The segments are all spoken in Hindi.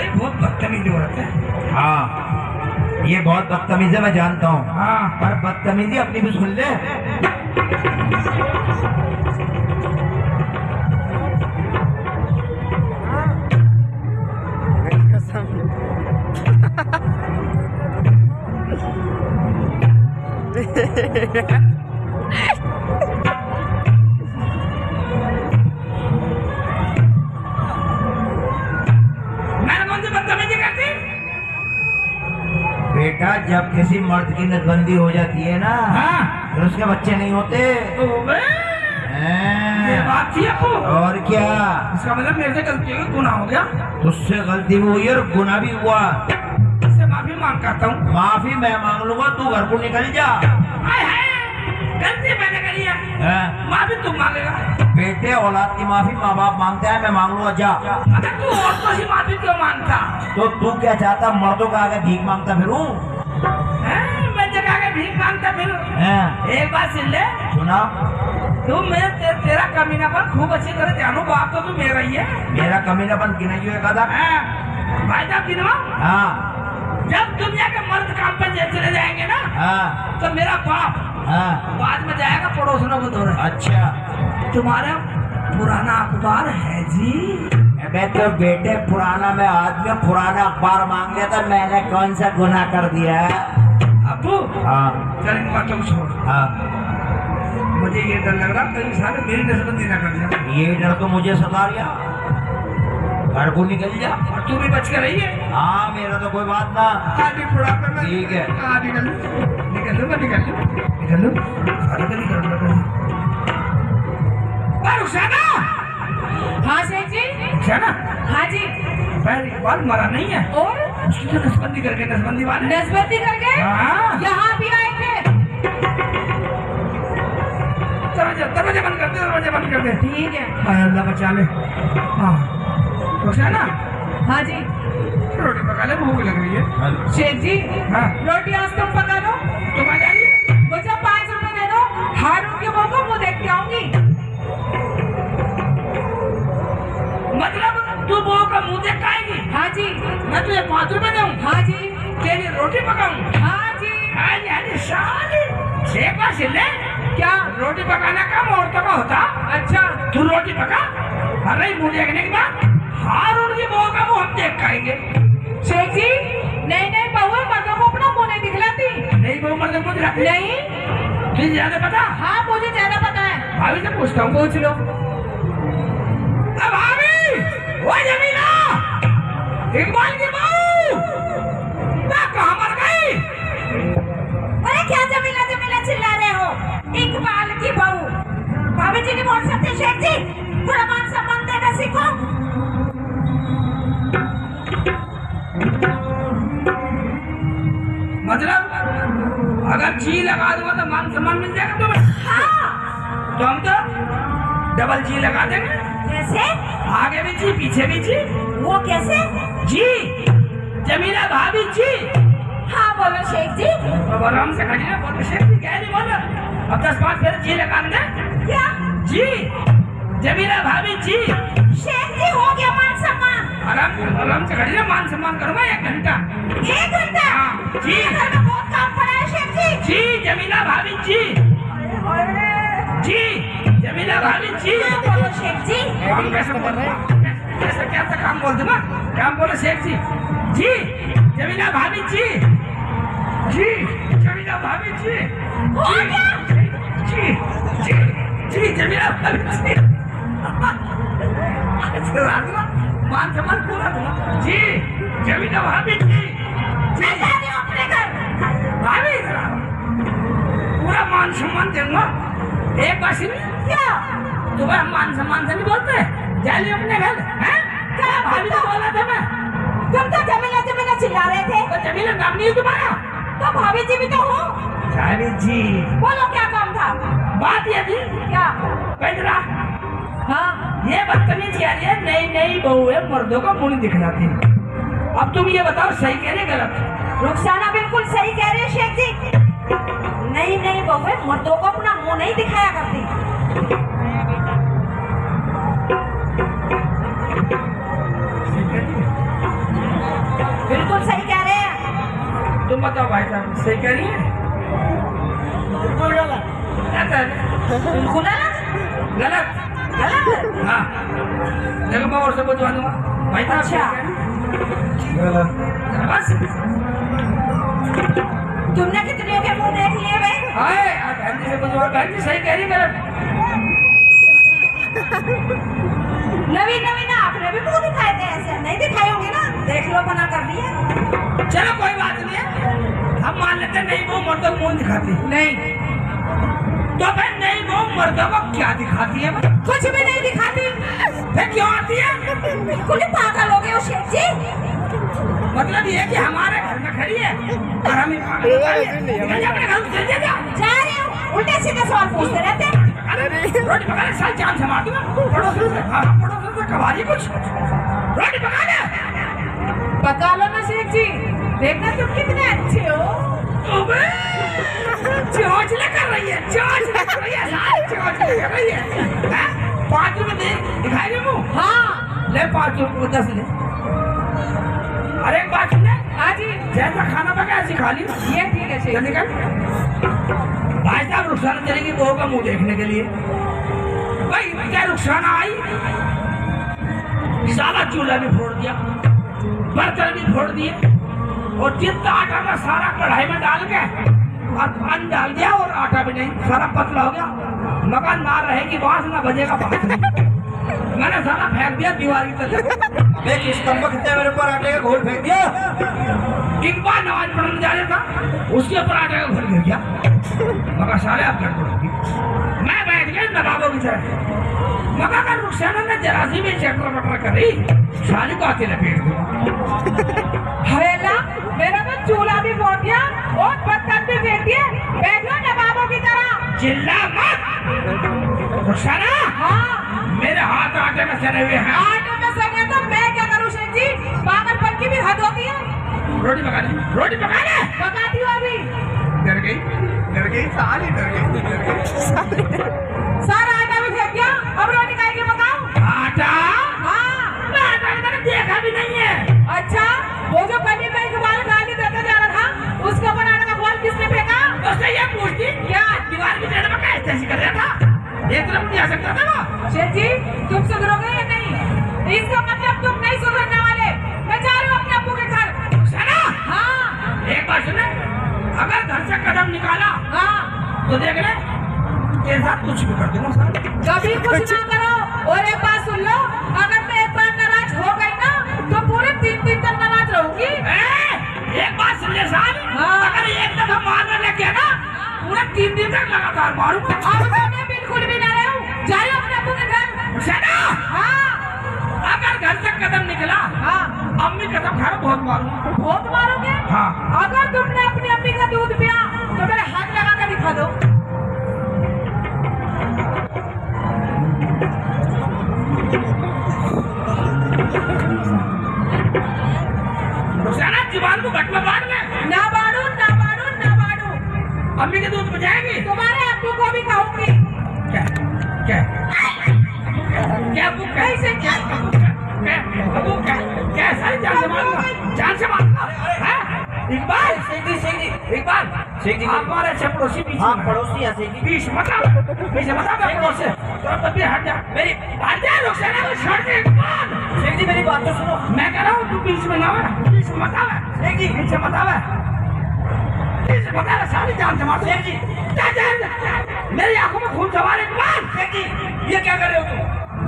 ये बहुत बदतमीज औरत है। हाँ ये बहुत बदतमीज है, मैं जानता हूँ। हाँ पर बदतमीजी अपनी भी सुन ले। बेटा जब किसी मर्द की नसबंदी हो जाती है ना, हाँ। फिर उसके बच्चे नहीं होते। ये बात थी आपको? और क्या? इसका मतलब मेरे से गलती हो गई, गुनाह हो गया। तुझसे गलती भी हुई और गुनाह भी हुआ। इससे माफी मांग करता हूँ। माफी मैं मांग लूंगा, तू घर को निकल जा। गलती मैंने करी है, हाँ। माफी तुम मांगेगा। बेटे औलाद की माफी माँ बाप मांगते हैं, मैं मांग लूंगा, जा। अगर तू औरतों से माफी क्यों मांगता? तो तू क्या चाहता, मर्दों का आगे भीख मांगता फिरूं? मैं जगह के भीख मांगता फिरूं? एक बात सुन ले, सुना। तू मैं तेरा कमीनापन खूब अच्छी तरह जानू, बाप तो तू मेरा ही है। मेरा कमीनापन गिनाइयो एक आधा। भाई साहब गिनवा। हाँ। जब दुनिया के मर्द काम पे चले जाएंगे ना, हाँ। तो मेरा बाप बाद में जाएगा पड़ोसनों को दौड़े। अच्छा तुम्हारा पुराना अखबार है जी? मैं तो बेटे पुराना, मैं आदमी पुराना अखबार मांग लिया था, मैंने कौन सा गुनाह कर दिया है? अबू हाँ। चल इन बातों को छोड़। हाँ। मुझे ये डर लग रहा कहीं सारे मेरी नसबंदी ना कर दिया। ये डर तो मुझे सता रहा, घर को निकल जा। और तू भी बच के रही है। हाँ मेरा तो कोई बात ना। ठीक है। निकल लू रुखसाना। हाँ सेठ जी। रुखसाना। हाँ जी। पैर इकबाल मरा नहीं है और उसकी तो नसबंदी करके नसबंदी वाले हाँ। यहाँ भी आए थे। दरवाजा बंद कर दे। ठीक है। अल्लाह बचा ले। हाँ रुखसाना। हाँ जी। रोटी पका ले, भूख लग रही है। शेख जी। हाँ। रोटी आज तुम पका दो। तुम आ जाइए। मुझे 5 रुपए दे दो, हारून के बहू को मुँह देख के आऊंगी। मतलब तू बहू का मुँह देख आएगी? हाँ जी। मैं तुझे 5 रुपए दूँ? हाँ जी। तेरी रोटी पकाऊं? हाँ जी। अरे साली, एक बार सुन ले, क्या? रोटी पकाना काम औरतों का होता? अच्छा। तू रोटी पका, अरे मुँह देखने के बाद हारून की बहू का मुँह हम देख खाएंगे। शेख जी नहीं बहू मर्दों को अपना मुँह नहीं दिखलाती। नहीं बहू मर्द को दिखाती? नहीं। तुझे ज्यादा पता? हाँ मुझे ज्यादा पता है। भाभी से पूछता हूँ। पूछ लो। अब भाभी, वो जमीला, इकबाल की बहू, मैं कहाँ मर गई? अरे क्या जमीला चिल्ला रहे हो? इकबाल की बहू भाभी जी नहीं बोल सकते शेख जी, थोड़ा मान सम्मान देना सीखो। मतलब अगर जी लगा दूंगा तो मान सम्मान मिल जाएगा तुम्हें? हाँ। तो हम तो डबल जी लगा देंगे। कैसे? आगे भी जी पीछे भी जी। वो कैसे? जी जमीला भाभी जी। हाँ बोलो शेख जी। अब आराम से खड़ी है, बोलो शेख जी। क्या नहीं बोल रहा? अब 10-5 फिर जी लगा देंगे। क्या? जी जमीला भाभी जी। शेख जी हो गया मान सम्मान। आराम से खड़ी है, मान सम्मान करूंगा 1 घंटा। 1 घंटा? हाँ जी। घर में बहुत काम पड़ा है शेख जी। जी जमीला भाभी जी। जी जमीला भाभी जी। हाँ बोलो शेख जी। काम कैसे बोल रहे हैं? कैसा काम बोल दूंगा? काम बोलो शेख जी। जी जमीला भाभी जी। जी जमीला भाभी जी। हो गया? जी जी जी जमीला भाभी जी। मान सम्मान पूरा दूंगा। जी जमीला भाभी जी। मैं जा रही हूँ अपने घर। भाभी पूरा मान सम्मान दूंगा। एक बार सुनिए, क्या? तुम्हें हम मान सम्मान से नहीं बोलते? जाइए अपने घर। हैं? क्या भाभी ने बोला था मैं? तुम तो जमीला चिल्ला रहे थे। तो जमीला नाम नहीं है तुम्हारा? तो भाभी जी भी तो हो। भाभी जी बोलो क्या काम था? बात ये थी क्या? पेंद्रा, हाँ। ये बदतमीजी आ रही है, नई बहू है, मर्दों को मुंह नहीं दिखलाती। अब तुम ये बताओ सही कह रहे गलत? रुखसाना बिल्कुल सही कह रही है शेख जी। नई बहू है, मर्दों को अपना मुंह नहीं दिखाया करती। तुम बताओ भाई साहब, सही कह रही है? बिल्कुल गलत। क्या कह रहे हैं? बिल्कुल गलत। गलत? गलत? हाँ, देखो मैं और से बुझवा दूंगा भाई साहब। अच्छा। सही कह रही हैं? बस तुमने कितनियों के मुंह देख लिए भाई? हाय, बहन जी से बुझवा, बहन जी सही कह रही है गलत? नवीन नवीन आपने भी मुंह दिखाए थे, ऐसे नहीं दिखाए होंगे ना, देख लो मना कर दिए। चलो कोई बात नहीं है, हम मान लेते नहीं वो मर्दों को मुंह दिखाती नहीं, तो भाई नहीं वो मर्दों को क्या दिखाती है भाई? कुछ भी नहीं दिखाती। फिर क्यों आती है? बिल्कुल ही पागल हो गए हो शेख जी। मतलब ये है कि हमारे घर में खड़ी है और हम ही पागल हो गए हैं। निकल जा अपने घर में, चल जा जा। जा रहे हो, उल्टे सीधे सवाल पूछते रहते हैं। रोटी पका ले, साल जान से मार दूंगा। पड़ोसी से, हाँ पड़ोसी से कमा रही कुछ। रोटी पका ले। पका लो ना शेख जी, देखना तुम कितने अच्छे हो। अबे, चोंचले कर रही है, चोंचले कर रही है, सारी चोंचले कर रही है। हैं? 5 रुपए दे, दिखाई दे मुँह। हाँ, ले 5 रुपए को 10 ले। अरे एक बात सुने, हाँ जी, जैसा खाना पका ऐसी खा ली। ये ठीक है शेख। जल्दी कर। भाई साहब रुखसाना चलेगी बहू का मुंह देखने के लिए। भाई क्या रुखसाना आई, सारा चूल्हा भी फोड़ दिया, बर्तन भी फोड़ दिए और जितना आटा था सारा कढ़ाई में डाल के और पानी डाल दिया और आटा भी नहीं, सारा पतला हो गया। मकान ना रहेगी बांस ना बजेगा बांस नहीं। मैंने सारा फेंक दिया दीवार की तरफ। मैं किस कम्बक ने मेरे ऊपर आटे का घोल फेंक दिया? एक बार नमाज पढ़ने जा रहा था, उसके ऊपर आटे का घोल गिर गया। मगर सारे आप लड़कोगी, मैं बैठ गया नवाबों की तरह। मगर अगर रुखसाना ने जरा सी भी चटर बटर करी, साली को आके लपेट दूंगा। हवेला, मेरा तो चूल्हा भी फोड़ दिया और बर्तन भी फेंक दिए। बैठो नवाबों की तरह। चिल्ला मत रुखसाना। हाँ, मेरे हाथ आटे में सने हुए हैं। आटे में सने तो मैं क्या करूँ शेख जी, पागलपन की भी हद होती है। रोटी पका ले, रोटी पका ले। पकाती हूँ अभी। डर गई साली, डर गई। सारा आटा भी फेंक दिया, अब रोटी खाई के पकाओ। आटा? हाँ, मैं आटा की तरफ देखा भी नहीं है। अच्छा, वो जो कली का इकबाल गाली देता जा रहा था, उसके ऊपर आटा का घोल किसने फेंका? उसने ये पूछती क्या? दीवार की तरफ में कैसे ऐसी कर रहा था? एक तरफ नहीं आ सकता था वो। शेख जी, तुम सुधरोगे या नहीं? इसका मतलब तुम नहीं सुधरने वाले। मैं जा रही हूँ अपने अब्बू के घर। रुखसाना, हाँ, एक बात सुने, अगर घर से कदम निकाला हाँ, तो देख ले तेरे साथ कुछ भी कर दूंगा साला। कभी कुछ ना करो। और एक बात सुन लो, अगर मैं एक बार नाराज हो गई ना, तो पूरे 3 दिन तक नाराज रहूंगी। एक बात सुन ले साली, हाँ। अगर एक दफा मारने लग गया ना, पूरे 3 दिन तक लगातार मारूंगा। अब तो मैं बिल्कुल भी ना रहूं। जा रही हूँ अपने अब्बू के घर। रुखसाना, हाँ, अगर घर से कदम निकला, हाँ, अम्मी कदम खा बहुत मारूंगा। बहुत मारोगे? हाँ। अगर तुमने अपनी अम्मी का दूध पिया तो मेरे हाथ लगा कर दिखा दो। रुखसाना, जुबान को घट में बांट ले। ना बाड़ू, ना बाड़ू, ना बाड़ू। अम्मी के दूध बजाएगी। तुम्हारे अब्बू को भी खाऊंगी। क्या क्या क्या बुक है? कैसे क्या? बुक है क्या? सारी जान से मारूंगा, जान से मारूंगा। हैं? इकबाल, इकबाल, हमारे अच्छे पड़ोसी बीच हाँ में। पड़ोसी है शेख जी। बीच मत आओ, बीच मत आओ मेरे पड़ोस से। तो तभी हट जा, मेरी हट जा। रुखसाना को छोड़ दे इकबाल। शेख जी मेरी बात तो सुनो। मैं कह रहा हूँ तू बीच में ना आवे, बीच में मत आवे। शेख जी बीच में मत आवे, बीच में मत आवे, सारी जान से मार। शेख जी, जा जा जा। मेरी आंखों में खून सवार है इकबाल। शेख जी ये क्या कर रहे हो तुम?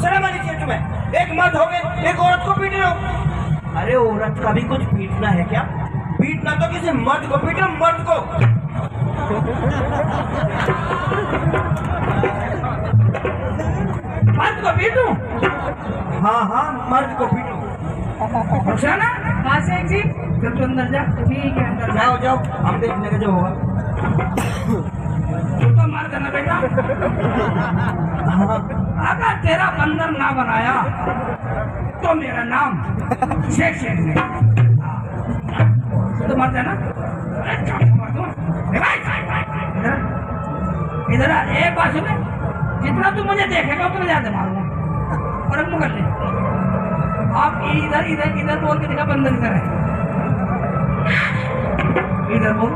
शर्म आनी चाहिए तुम्हें। एक मर्द हो गए, एक औरत को पीट रहे हो। अरे औरत का भी कुछ पीटना है क्या? पीटना तो किसी मर्द को पीटो, मर्द को। मर्द को पीटूं? हाँ हाँ मर्द को पीटो। रुखसाना, हाँ शेख जी, चल तू अंदर जा। ठीक है, अंदर जाओ जाओ, हम देख लेंगे जो होगा। तू तो मार देना बेटा। हाँ अगर तेरा बंदर ना बनाया तो मेरा नाम शेख शेख नहीं। हाँ। तो मर जाना। अरे क्या मार दूं? ए भाई, इधर आ, एक बात सुने, जितना तू मुझे देखेगा उतना ज्यादा मारूंगा। और अब मुकर ले, आप इधर इधर इधर बोल के देखा, बंदर इधर है, इधर बोल